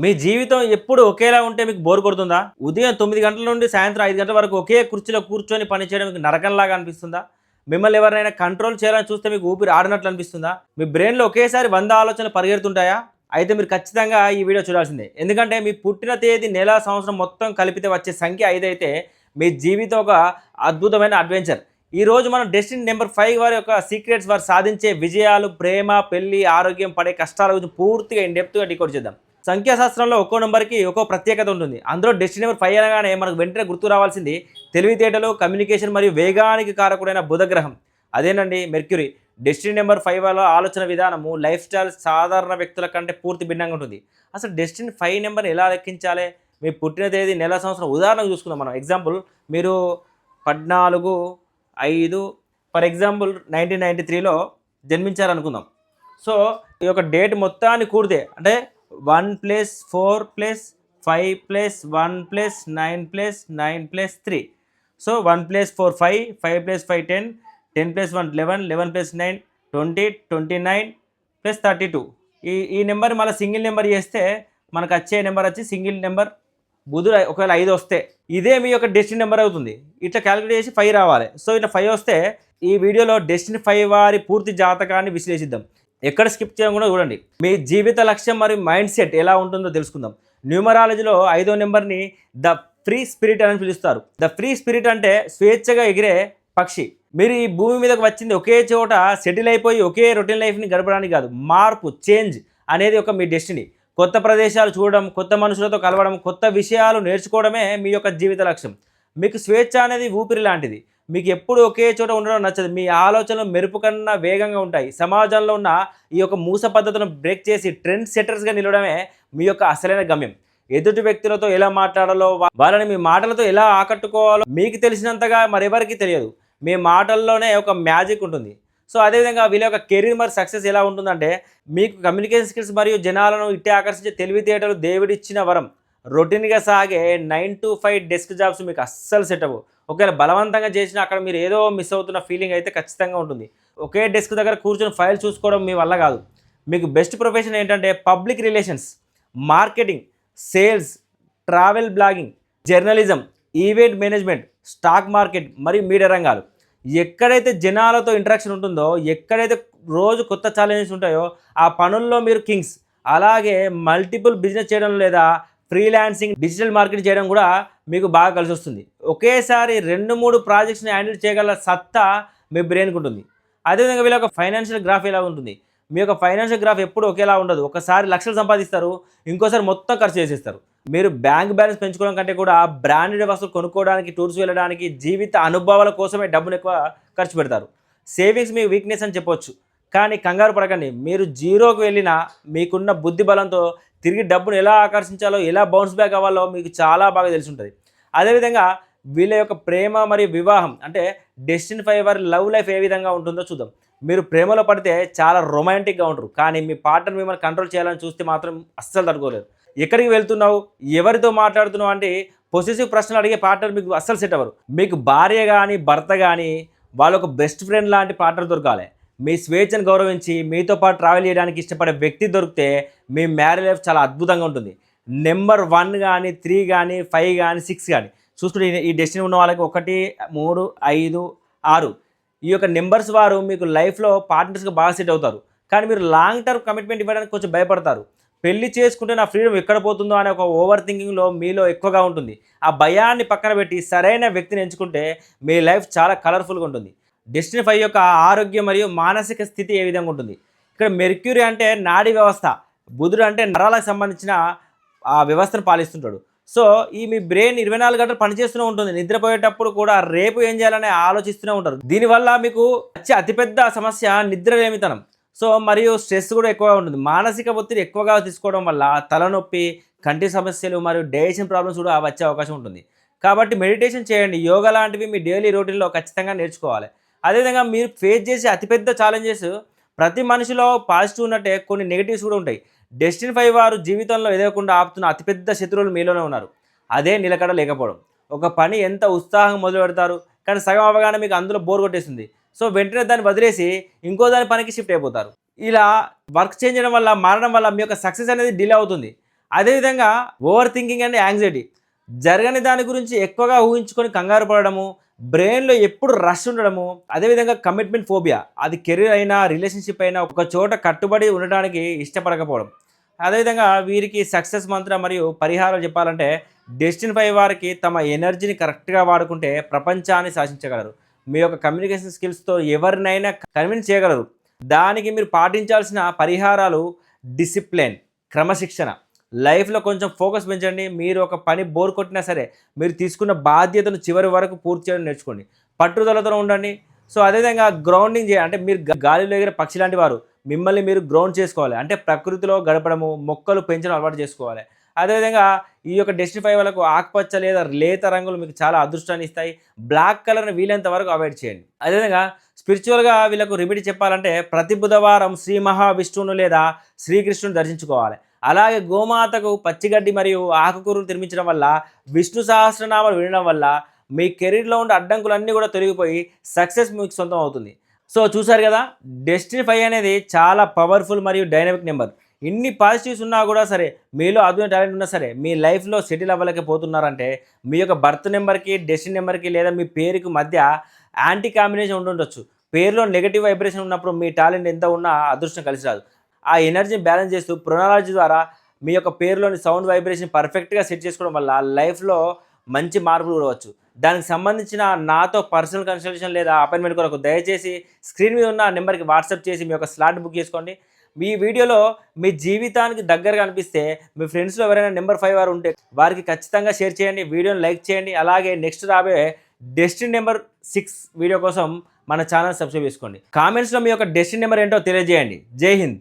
మీ జీవితం ఎప్పుడు ఒకేలా ఉంటే మీకు బోర్ కొడుతుందా? ఉదయం 9 గంటల నుండి సాయంత్రం 5 గంటల వరకు ఒకే కుర్చీలో కూర్చొని పనిచేయడం మీకు నరకంలాగా అనిపిస్తుందా? మిమ్మల్ని ఎవరైనా కంట్రోల్ చేయాలని చూస్తే మీకు ఊపిరి ఆడనట్లు అనిపిస్తుందా? మీ బ్రెయిన్‌లో ఒకేసారి 100 ఆలోచనలు పరిగెడుతుంటాయా? అయితే మీరు ఖచ్చితంగా ఈ వీడియో చూడాల్సిందే. ఎందుకంటే మీ పుట్టిన తేదీ, నెల, సంవత్సరం మొత్తం కలిపితే వచ్చే సంఖ్య 5 అయితే మీ జీవితం ఒక అద్భుతమైన అడ్వెంచర్. ఈరోజు మనం డెస్టినీ నంబర్ 5 వారి యొక్క సీక్రెట్స్, వారు సాధించే విజయాలు, ప్రేమ, పెళ్లి, ఆరోగ్యం, పడే కష్టాల గురించి పూర్తిగా ఇన్ డెప్త్‌గా డీకోడ్ చేద్దాం. సంఖ్యాశాస్త్రంలో ఒక్కో నంబర్‌కి ఒక్కో ప్రత్యేకత ఉంటుంది. అందులో డెస్టినీ నంబర్ 5 అనగానే మనకు వెంటనే గుర్తుకు రావాల్సింది తెలివితేటలు, కమ్యూనికేషన్ మరియు వేగానికి కారకుడైన బుధగ్రహం. అదేనండి మెర్క్యూరీ. డెస్టినీ నంబర్ 5 వాళ్ళ ఆలోచన విధానము, లైఫ్ స్టైల్ సాధారణ వ్యక్తుల కంటే పూర్తి భిన్నంగా ఉంటుంది. అసలు డెస్టినీ 5 నంబర్‌ని ఎలా లెక్కించాలి? మీ పుట్టిన తేదీ, నెల, సంవత్సరం ఉదాహరణకు చూసుకుందాం మనం. ఎగ్జాంపుల్ మీరు 14/5 ఫర్ ఎగ్జాంపుల్ 1993లో జన్మించారనుకుందాం. సో ఈ యొక్క డేట్ మొత్తాన్ని కూడితే అంటే 1 + 4 + 5 + 1 + 9 + 9 + 3. సో 1 + 4 5, 5 + 5 10, 10 + 1 11, 11 + 9 20, 29 + 32. ఈ నెంబర్ మళ్ళీ సింగిల్ నెంబర్ చేస్తే మనకు వచ్చే నెంబర్ వచ్చి సింగిల్ నెంబర్ బుధుడు ఒకవేళ 5 వస్తే ఇదే మీ యొక్క డెస్టినీ నెంబర్ అవుతుంది. ఇట్లా క్యాలిక్యులేట్ చేసి 5 రావాలి. సో ఇట్లా 5 వస్తే ఈ వీడియోలో డెస్టినీ 5 వారి పూర్తి జాతకాన్ని విశ్లేషిద్దాం. ఎక్కడ స్కిప్ చేయకుండా చూడండి. మీ జీవిత లక్ష్యం మరియు మైండ్ సెట్ ఎలా ఉంటుందో తెలుసుకుందాం. న్యూమరాలజీలో 5వ నెంబర్ని ద ఫ్రీ స్పిరిట్ అని పిలుస్తారు. ద ఫ్రీ స్పిరిట్ అంటే స్వేచ్ఛగా ఎగిరే పక్షి. మీరు ఈ భూమి మీదకి వచ్చింది ఒకే చోట సెటిల్ అయిపోయి ఒకే రొటీన్ లైఫ్ని గడపడానికి కాదు. మార్పు, చేంజ్ అనేది ఒక మీ డెస్టినీ. కొత్త ప్రదేశాలు చూడడం, కొత్త మనుషులతో కలవడం, కొత్త విషయాలు నేర్చుకోవడమే మీ యొక్క జీవిత లక్ష్యం. మీకు స్వేచ్ఛ అనేది ఊపిరి లాంటిది. మీకు ఎప్పుడు ఒకే చోట ఉండడం నచ్చదు. మీ ఆలోచనలు మెరుపు కన్నా వేగంగా ఉంటాయి. సమాజంలో ఉన్న ఈ యొక్క మూస పద్ధతులను బ్రేక్ చేసి ట్రెండ్ సెట్టర్స్గా నిలవడమే మీ యొక్క అసలైన గమ్యం. ఎదుటి వ్యక్తులతో ఎలా మాట్లాడాలో, వాళ్ళని మీ మాటలతో ఎలా ఆకట్టుకోవాలో మీకు తెలిసినంతగా మరెవరికి తెలియదు. మీ మాటల్లోనే ఒక మ్యాజిక్ ఉంటుంది. సో అదేవిధంగా వీళ్ళ యొక్క కెరీర్ మరి సక్సెస్ ఎలా ఉంటుందంటే, మీకు కమ్యూనికేషన్ స్కిల్స్ మరియు జనాలను ఇట్టే ఆకర్షించే తెలివితేటలు దేవుడిచ్చిన వరం. రొటీన్గా సాగే 9 to 5 డెస్క్ జాబ్స్ మీకు అస్సలు సెట్ అవ్వవు. ఒకవేళ బలవంతంగా చేసినా అక్కడ మీరు ఏదో మిస్ అవుతున్న ఫీలింగ్ అయితే ఖచ్చితంగా ఉంటుంది. ఒకే డెస్క్ దగ్గర కూర్చొని ఫైల్ చూసుకోవడం మీ వల్ల కాదు. మీకు బెస్ట్ ప్రొఫెషన్ ఏంటంటే public relations, marketing, sales, travel blogging, journalism, event management, stock market మరియు మీడియా రంగాలు. ఎక్కడైతే జనాలతో ఇంటరాక్షన్ ఉంటుందో, ఎక్కడైతే రోజు కొత్త ఛాలెంజెస్ ఉంటాయో ఆ పనుల్లో మీరు కింగ్స్. అలాగే మల్టిపుల్ బిజినెస్ చేయడం లేదా ఫ్రీలాన్సింగ్, డిజిటల్ మార్కెటింగ్ చేయడం కూడా మీకు బాగా కలిసి వస్తుంది. ఒకేసారి 2-3 ప్రాజెక్ట్స్ని హ్యాండిల్ చేయగల సత్తా మీ బ్రెయిన్కి ఉంటుంది. అదేవిధంగా వీళ్ళ యొక్క ఫైనాన్షియల్ గ్రాఫ్ ఎలా ఉంటుంది? మీ యొక్క ఫైనాన్షియల్ గ్రాఫ్ ఎప్పుడు ఒకేలా ఉండదు. ఒకసారి లక్షలు సంపాదిస్తారు, ఇంకోసారి మొత్తం ఖర్చు చేసేస్తారు. మీరు బ్యాంక్ బ్యాలెన్స్ పెంచుకోవడం కంటే కూడా బ్రాండెడ్ వస్తువులు కొనుక్కోవడానికి, టూర్స్ వెళ్ళడానికి, జీవిత అనుభవాల కోసమే డబ్బును ఎక్కువ ఖర్చు పెడతారు. సేవింగ్స్ మీ వీక్నెస్ అని చెప్పొచ్చు. కానీ కంగారు పడకండి. మీరు జీరోకి వెళ్ళినా మీకున్న బుద్ధి బలంతో తిరిగి డబ్బును ఎలా ఆకర్షించాలో, ఎలా బౌన్స్ బ్యాక్ అవ్వాలో మీకు చాలా బాగా తెలిసి ఉంటుంది. అదేవిధంగా వీళ్ళ యొక్క ప్రేమ మరియు వివాహం అంటే డెస్టినీ 5 వారి లవ్ లైఫ్ ఏ విధంగా ఉంటుందో చూద్దాం. మీరు ప్రేమలో పడితే చాలా రొమాంటిక్గా ఉంటారు. కానీ మీ పార్ట్నర్ మిమ్మల్ని కంట్రోల్ చేయాలని చూస్తే మాత్రం అస్సలు తట్టుకోలేరు. ఎక్కడికి వెళ్తున్నావు, ఎవరితో మాట్లాడుతున్నావు అంటే పొసెసివ్ ప్రశ్నలు అడిగే పార్ట్నర్ మీకు అస్సలు సెట్ అవ్వరు. మీకు భార్య కానీ, భర్త కానీ వాళ్ళొక బెస్ట్ ఫ్రెండ్ లాంటి పార్ట్నర్ దొరకాలి. మీ స్వేచ్ఛను గౌరవించి మీతో పాటు ట్రావెల్ చేయడానికి ఇష్టపడే వ్యక్తి దొరికితే మీ మ్యారేజ్ లైఫ్ చాలా అద్భుతంగా ఉంటుంది. నెంబర్ 1 కానీ, 3 కానీ, 5 కానీ, 6 కానీ చూసుకుంటే ఈ డెస్టినీ ఉన్న వాళ్ళకి 1, 3, 5, 6 ఈ యొక్క నెంబర్స్ వారు మీకు లైఫ్లో పార్ట్నర్స్గా బాగా సెట్ అవుతారు. కానీ మీరు లాంగ్ టర్మ్ కమిట్మెంట్ ఇవ్వడానికి కొంచెం భయపడతారు. పెళ్లి చేసుకుంటే నా ఫ్రీడమ్ ఎక్కడ పోతుందో అనే ఒక ఓవర్ థింకింగ్లో మీలో ఎక్కువగా ఉంటుంది. ఆ భయాన్ని పక్కన పెట్టి సరైన వ్యక్తిని ఎంచుకుంటే మీ లైఫ్ చాలా కలర్ఫుల్గా ఉంటుంది. డెస్టినీ 5 యొక్క ఆరోగ్యం మరియు మానసిక స్థితి ఏ విధంగా ఉంటుంది? ఇక్కడ మెర్క్యూరీ అంటే నాడీ వ్యవస్థ, బుధుడు అంటే నరాలకు సంబంధించిన ఆ వ్యవస్థను పాలిస్తుంటాడు. సో ఈ మీ బ్రెయిన్ 24 గంటలు పనిచేస్తూనే ఉంటుంది. నిద్రపోయేటప్పుడు కూడా రేపు ఏం చేయాలని ఆలోచిస్తూనే ఉంటారు. దీనివల్ల మీకు వచ్చే అతిపెద్ద సమస్య నిద్రలేమితనం. సో మరియు స్ట్రెస్ కూడా ఎక్కువగా ఉంటుంది. మానసిక ఒత్తిడి ఎక్కువగా తీసుకోవడం వల్ల తలనొప్పి, కంటి సమస్యలు మరియు డైజెషన్ ప్రాబ్లమ్స్ కూడా వచ్చే అవకాశం ఉంటుంది. కాబట్టి మెడిటేషన్ చేయండి. యోగా లాంటివి మీ డైలీ రొటీన్లో ఖచ్చితంగా నేర్చుకోవాలి. అదేవిధంగా మీరు ఫేస్ చేసే అతిపెద్ద ఛాలెంజెస్ ప్రతి మనిషిలో పాజిటివ్ ఉన్నట్టే కొన్ని నెగిటివ్స్ కూడా ఉంటాయి. డెస్టినీ 5 వారు జీవితంలో ఎదగకుండా ఆపుతున్న అతిపెద్ద శత్రువులు మీలోనే ఉన్నారు. అదే నిలకడ లేకపోవడం. ఒక పని ఎంత ఉత్సాహంగా మొదలు పెడతారు, కానీ సగం అవ్వగానే మీకు అందులో బోర్ కొట్టేస్తుంది. సో వెంటనే దాన్ని వదిలేసి ఇంకో దాని పనికి షిఫ్ట్ అయిపోతారు. ఇలా వర్క్ చేంజ్ చేయడం వల్ల, మారడం వల్ల మీ యొక్క సక్సెస్ అనేది డిలే అవుతుంది. అదేవిధంగా ఓవర్ థింకింగ్ అండ్ యాంగ్జైటీ, జరగని దాని గురించి ఎక్కువగా ఊహించుకొని కంగారు పడడము, బ్రెయిన్లో ఎప్పుడు రష్ ఉండడము, అదేవిధంగా కమిట్మెంట్ ఫోబియా, అది కెరీర్ అయినా రిలేషన్షిప్ అయినా ఒక చోట కట్టుబడి ఉండడానికి ఇష్టపడకపోవడం. అదేవిధంగా వీరికి సక్సెస్ మంత్రం మరియు పరిహారాలు చెప్పాలంటే డెస్టినీ 5 వారికి తమ ఎనర్జీని కరెక్ట్గా వాడుకుంటే ప్రపంచాన్ని శాసించగలరు. మీ యొక్క కమ్యూనికేషన్ స్కిల్స్తో ఎవరినైనా కన్విన్స్ చేయగలరు. దానికి మీరు పాటించాల్సిన పరిహారాలు డిసిప్లిన్, క్రమశిక్షణ. లైఫ్లో కొంచెం ఫోకస్ పెంచండి. మీరు ఒక పని బోర్ కొట్టినా సరే మీరు తీసుకున్న బాధ్యతను చివరి వరకు పూర్తి చేయడం నేర్చుకోండి. పట్టుదలతో ఉండండి. సో అదేవిధంగా గ్రౌండింగ్ చేయాలి. అంటే మీరు గాలిలో ఎగిరే పక్షి లాంటి వారు. మిమ్మల్ని మీరు గ్రౌండ్ చేసుకోవాలి. అంటే ప్రకృతిలో గడపడము, మొక్కలు పెంచడం అలవాటు చేసుకోవాలి. అదేవిధంగా ఈ యొక్క డెస్టినీ 5 వాళ్ళకు ఆకుపచ్చ లేదా లేత రంగులు మీకు చాలా అదృష్టాన్ని ఇస్తాయి. బ్లాక్ కలర్‌ని వీలైనంత వరకు అవాయిడ్ చేయండి. అదేవిధంగా స్పిరిచువల్‌గా వీళ్ళకు రెమెడీ చెప్పాలంటే ప్రతి బుధవారం శ్రీ మహావిష్ణువును లేదా శ్రీకృష్ణుని దర్శించుకోవాలి. అలాగే గోమాతకు పచ్చిగడ్డి మరియు ఆకుకూరలు తినిపించడం వల్ల, విష్ణు సహస్రనామాలు వినడం వల్ల మీ కెరీర్‌లో ఉండే అడ్డంకులన్నీ కూడా తొలగిపోయి సక్సెస్ మీకు సొంతం అవుతుంది. సో చూసారు కదా, డెస్టినీ 5 అనేది చాలా పవర్ఫుల్ మరియు డైనమిక్ నెంబర్. ఇన్ని పాజిటివ్స్ ఉన్నా కూడా సరే, మీలో అద్భుత టాలెంట్ ఉన్నా సరే, మీ లైఫ్లో సెటిల్ అవ్వలేకపోతున్నారంటే మీ యొక్క బర్త్ నెంబర్కి, డెస్టినీ నెంబర్కి లేదా మీ పేరుకి మధ్య యాంటీ కాంబినేషన్ ఉండుండొచ్చు. పేరులో నెగటివ్ వైబ్రేషన్ ఉన్నప్పుడు మీ టాలెంట్ ఎంత ఉన్నా అదృష్టం కలిసి రాదు. ఆ ఎనర్జీని బ్యాలెన్స్ చేస్తూ ప్రొనాలజీ ద్వారా మీ యొక్క పేరులోని సౌండ్ వైబ్రేషన్ పర్ఫెక్ట్గా సెట్ చేసుకోవడం వల్ల లైఫ్లో మంచి మార్పులు రావచ్చు. దానికి సంబంధించిన నాతో పర్సనల్ కన్సల్టేషన్ లేదా అపాయింట్మెంట్ కొరకు దయచేసి స్క్రీన్ మీద ఉన్న నెంబర్కి వాట్సాప్ చేసి మీ యొక్క స్లాట్ బుక్ చేసుకోండి. మీ వీడియోలో మీ జీవితానికి దగ్గరగా అనిపిస్తే మీ ఫ్రెండ్స్లో ఎవరైనా నెంబర్ 5 వారు ఉంటే వారికి ఖచ్చితంగా షేర్ చేయండి. వీడియోని లైక్ చేయండి. అలాగే నెక్స్ట్ రాబోయే డెస్టినీ నెంబర్ 6 వీడియో కోసం మన ఛానల్ సబ్స్క్రైబ్ చేసుకోండి. కామెంట్స్లో మీ యొక్క డెస్టినీ నెంబర్ ఏంటో తెలియజేయండి. జై హింద్.